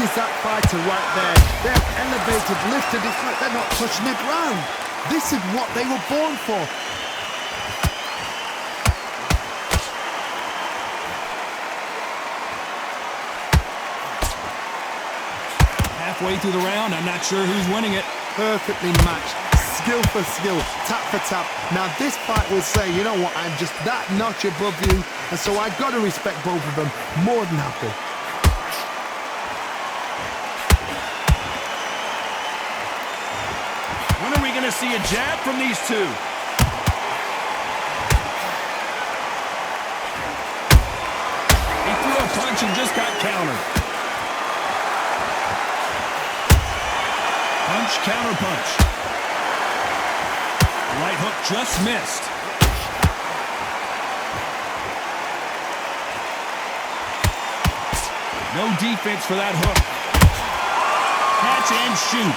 is that fighter right there? They're elevated, lifted, it's like they're not touching the ground. This is what they were born for. Halfway through the round, I'm not sure who's winning it. Perfectly matched, skill for skill, tap for tap. Now this fight will say, you know what, I'm just that notch above you, and so I've got to respect both of them more than happy. When are we going to see a jab from these two? He threw a punch and just got countered. Punch, counter punch. Right hook just missed. No defense for that hook. Catch and shoot.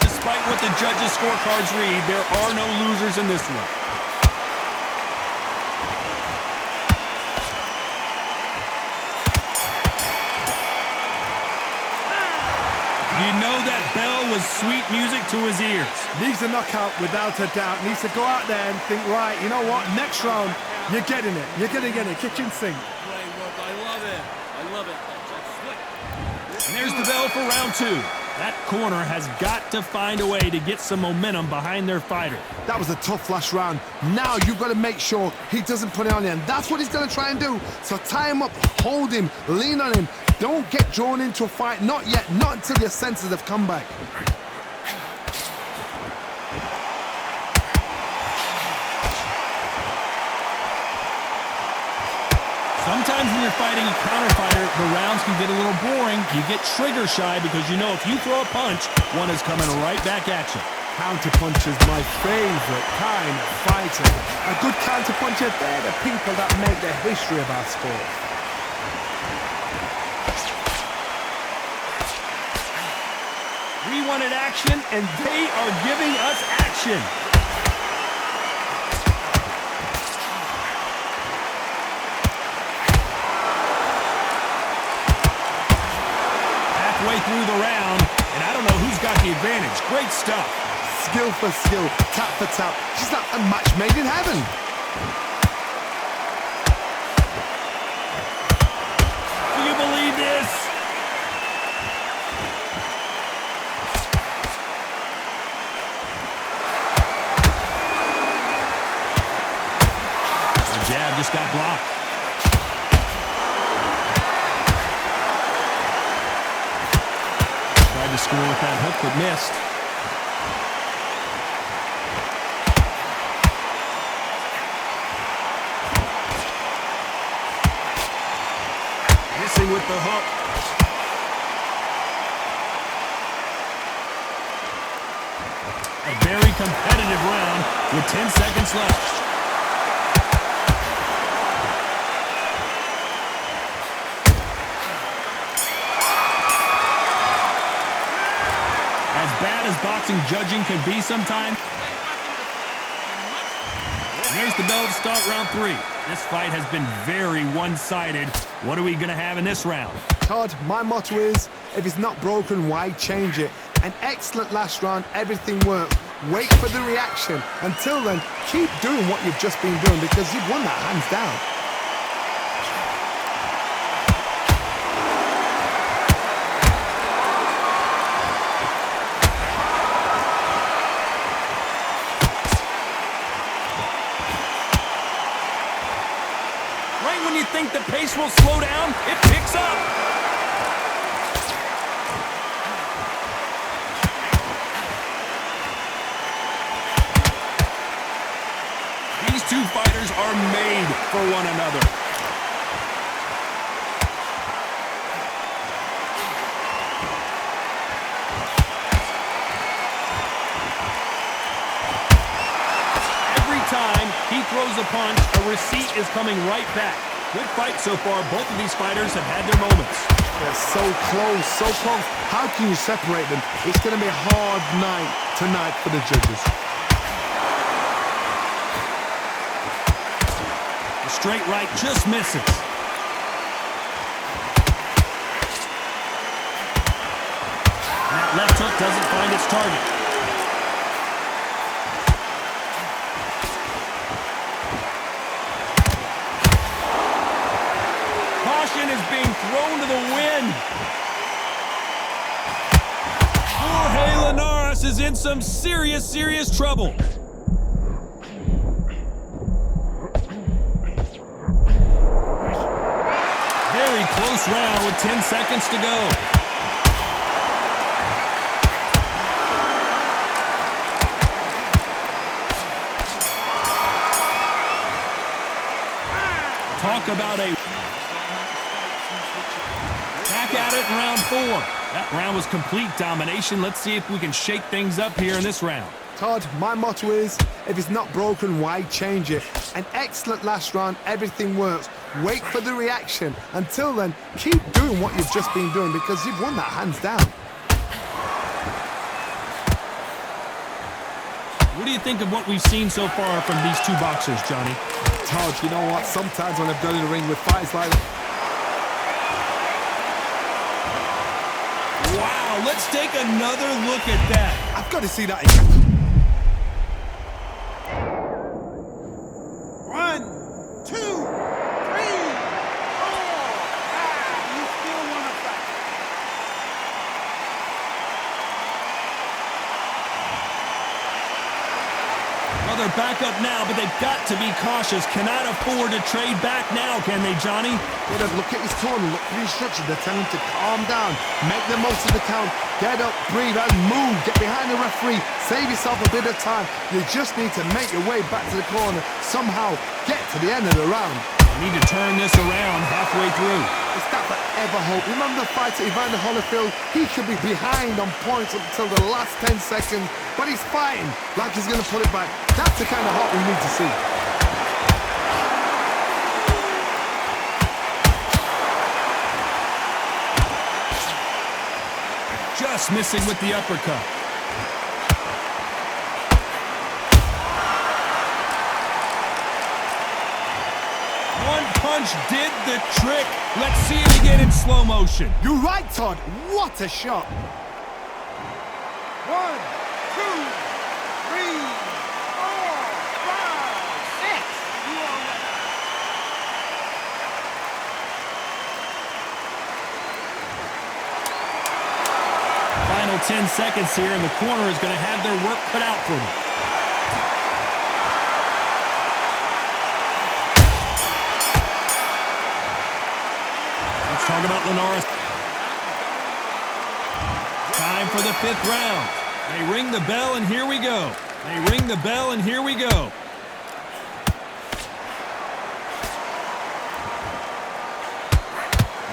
Despite what the judges' scorecards read, there are no losers in this one. You know that bell was sweet music to his ears. Needs a knockout without a doubt. Needs to go out there and think, right, you know what, next round, you're getting it. You're going to get it, kitchen sink. I love it. I love it. And there's the bell for round two. That corner has got to find a way to get some momentum behind their fighter. That was a tough last round. Now you've got to make sure he doesn't put it on you, and that's what he's going to try and do. So tie him up, hold him, lean on him. Don't get drawn into a fight. Not yet. Not until your senses have come back. Sometimes when you're fighting a counter fighter, the rounds can get a little boring. You get trigger shy because you know if you throw a punch, one is coming right back at you. Counter punch is my favorite kind of fighter. A good counter puncher, they're the people that make the history of our sport. We wanted action, and they are giving us action. Halfway through the round, and I don't know who's got the advantage. Great stuff. Skill for skill, tap for tap. Just like a match made in heaven. Do you believe this? The jab just got blocked. Tried to score with that hook, but missed. Missing with the hook. A very competitive round with 10 seconds left. As bad as boxing judging can be sometimes. There's the bell to start round three. This fight has been very one-sided. What are we going to have in this round? Todd, my motto is, if it's not broken, why change it? An excellent last round, everything worked. Wait for the reaction. Until then, keep doing what you've just been doing because you've won that hands down. Right when you think the pace will slow down, it picks up. These two fighters are made for one another. Every time he throws a punch, a receipt is coming right back. Good fight so far. Both of these fighters have had their moments. They're so close, so close. How can you separate them? It's going to be a hard night tonight for the judges. The straight right just misses. doesn't find its target. Caution is being thrown to the wind. Linares is in some serious trouble. Very close round with 10 seconds to go. Talk about a back at it in round 4. That round was complete domination. Let's see if we can shake things up here in this round. Todd, my motto is, if it's not broken, why change it? An excellent last round, everything works. Wait for the reaction. Until then, keep doing what you've just been doing because you've won that hands down. What do you think of what we've seen so far from these two boxers, Johnny? Todd, you know what? Sometimes when I've done in the ring with fights like that. Wow, let's take another look at that. I've got to see that again. 1, 2, 3, 4. You still want to fight. Well, they're back up now, but they've got to be cautious. Cannot afford to trade back now, can they, Johnny? Well, look at his corner, look for the instructions. They're telling him to calm down, make the most of the count, get up, breathe, and move. Get behind the referee, save yourself a bit of time. You just need to make your way back to the corner, somehow get to the end of the round. Need to turn this around halfway through. It's that forever hope. Remember the fight at Evander Holyfield? He could be behind on points until the last 10 seconds, but he's fighting like he's going to put it back. That's the kind of hope we need to see. Just missing with the uppercut. One punch did the trick. Let's see it again in slow motion. You're right, Todd. What a shot. 1, 2, 3, 4, 5, 6. You on that? Final 10 seconds here, and the corner is going to have their work cut out for them. Let's talk about Linares. Time for the 5th round. They ring the bell, and here we go. They ring the bell, and here we go.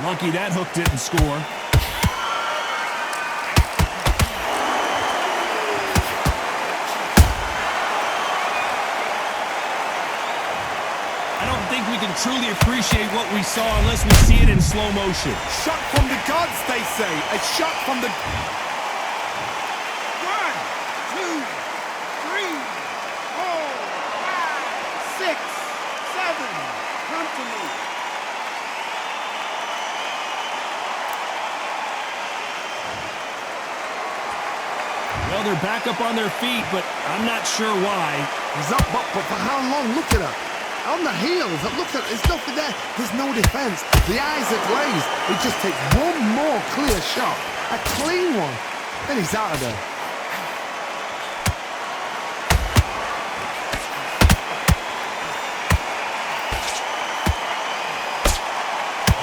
Lucky that hook didn't score. I don't think we can truly appreciate what we saw unless we see it in slow motion. Shot from the gods, they say. A shot from the... 1, 2, 3, 4, 5, 6, 7. Come to me. Well, they're back up on their feet, but I'm not sure why. He's up, but for how long? Look at her. On the heels. Look at there's nothing there. There's no defense. The eyes are glazed. It just takes one more clear shot. A clean one. Then he's out of there.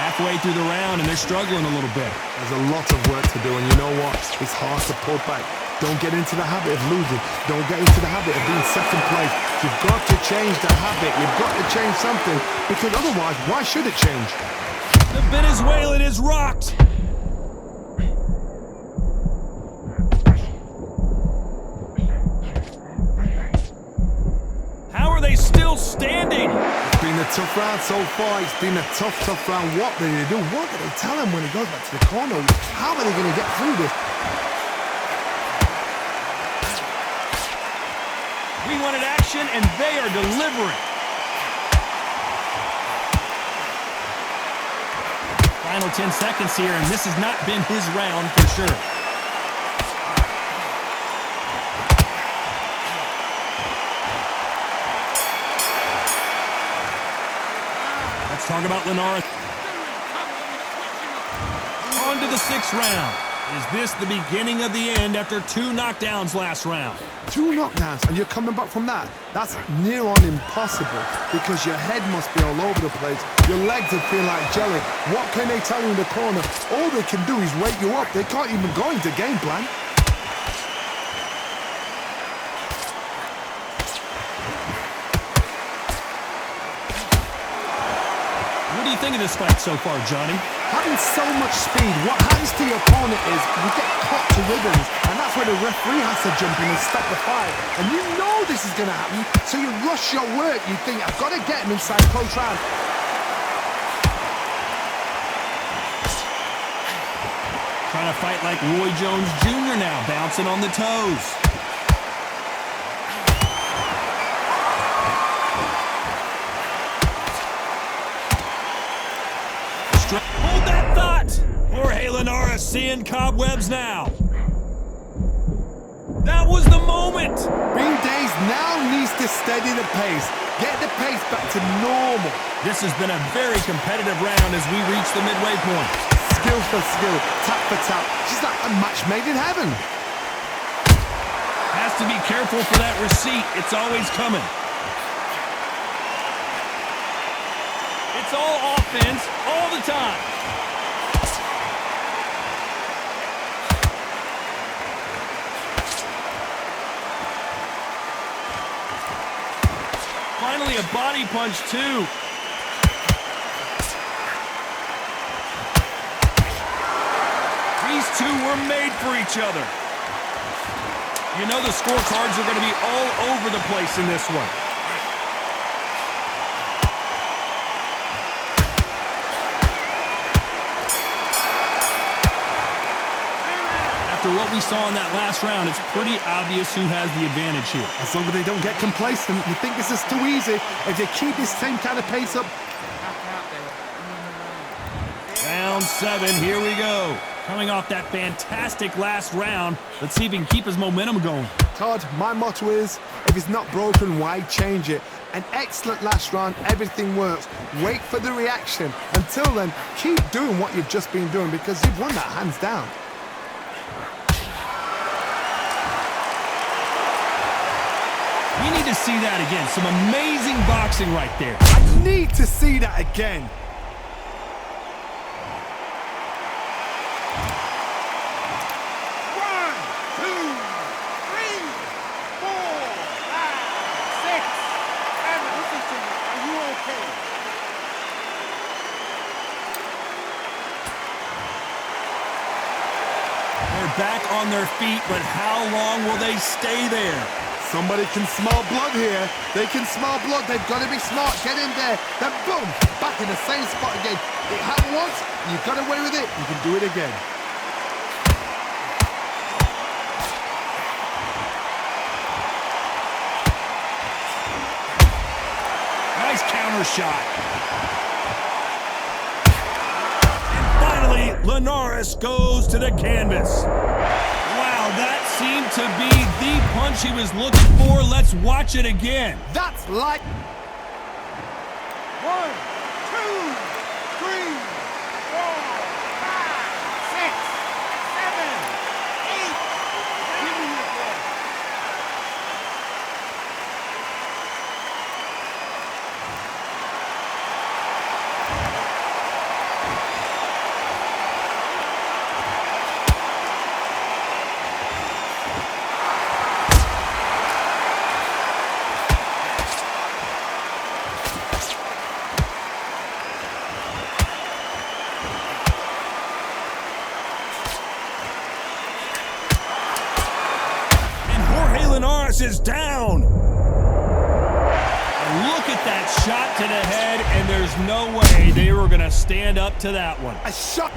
Halfway through the round, and they're struggling a little bit. There's a lot of work to do, and you know what? It's hard to pull back. Don't get into the habit of losing. Don't get into the habit of being second place. You've got to change the habit. You've got to change something, because otherwise, why should it change? The Venezuelan is rocked. How are they still standing? It's been a tough round so far. It's been a tough round. What do they do? What do they tell him when he goes back to the corner? How are they going to get through this? We wanted action, and they are delivering. Final 10 seconds here, and this has not been his round for sure. talk about Linares. On to the 6th round. Is this the beginning of the end after 2 knockdowns last round? 2 knockdowns and you're coming back from that? That's near on impossible because your head must be all over the place. Your legs would feel like jelly. What can they tell you in the corner? All they can do is wake you up. They can't even go into game plan. What do you think of this fight so far, Johnny? Having so much speed, what happens to your opponent is you get cut to ribbons, and that's where the referee has to jump in and stop the fight. And you know this is going to happen, so you rush your work. You think, I've got to get him inside close round. Trying to fight like Roy Jones Jr. now, bouncing on the toes. Hold that thought! Jorge Linares seeing cobwebs now. That was the moment! Green Days now needs to steady the pace. Get the pace back to normal. This has been a very competitive round as we reach the midway point. Skill for skill, tap for tap. She's like a match made in heaven. Has to be careful for that receipt. It's always coming. It's all offense all the time. Finally, a body punch, too. These two were made for each other. You know the scorecards are going to be all over the place in this one. After what we saw in that last round, it's pretty obvious who has the advantage here. As long as they don't get complacent, you think this is too easy. If they keep this same kind of pace up. Round 7, here we go. Coming off that fantastic last round, let's see if he can keep his momentum going. Todd, my motto is, if it's not broken, why change it? An excellent last round, everything works. Wait for the reaction. Until then, keep doing what you've just been doing because you've won that hands down. We need to see that again. Some amazing boxing right there. I need to see that again. They're back on their feet, but how long will they stay there? Somebody can smell blood here. They can smell blood. They've got to be smart. Get in there. Then boom, back in the same spot again. It happened once. You got away with it. You can do it again. Nice counter shot. And finally, Linares goes to the canvas. Wow, that seemed to be the punch he was looking for. Let's watch it again. That's like... 1, 2, 3, 4, 5, 6, 7, 8. Give me your ball. Linares is down. And look at that shot to the head, and there's no way they were going to stand up to that one. A shot...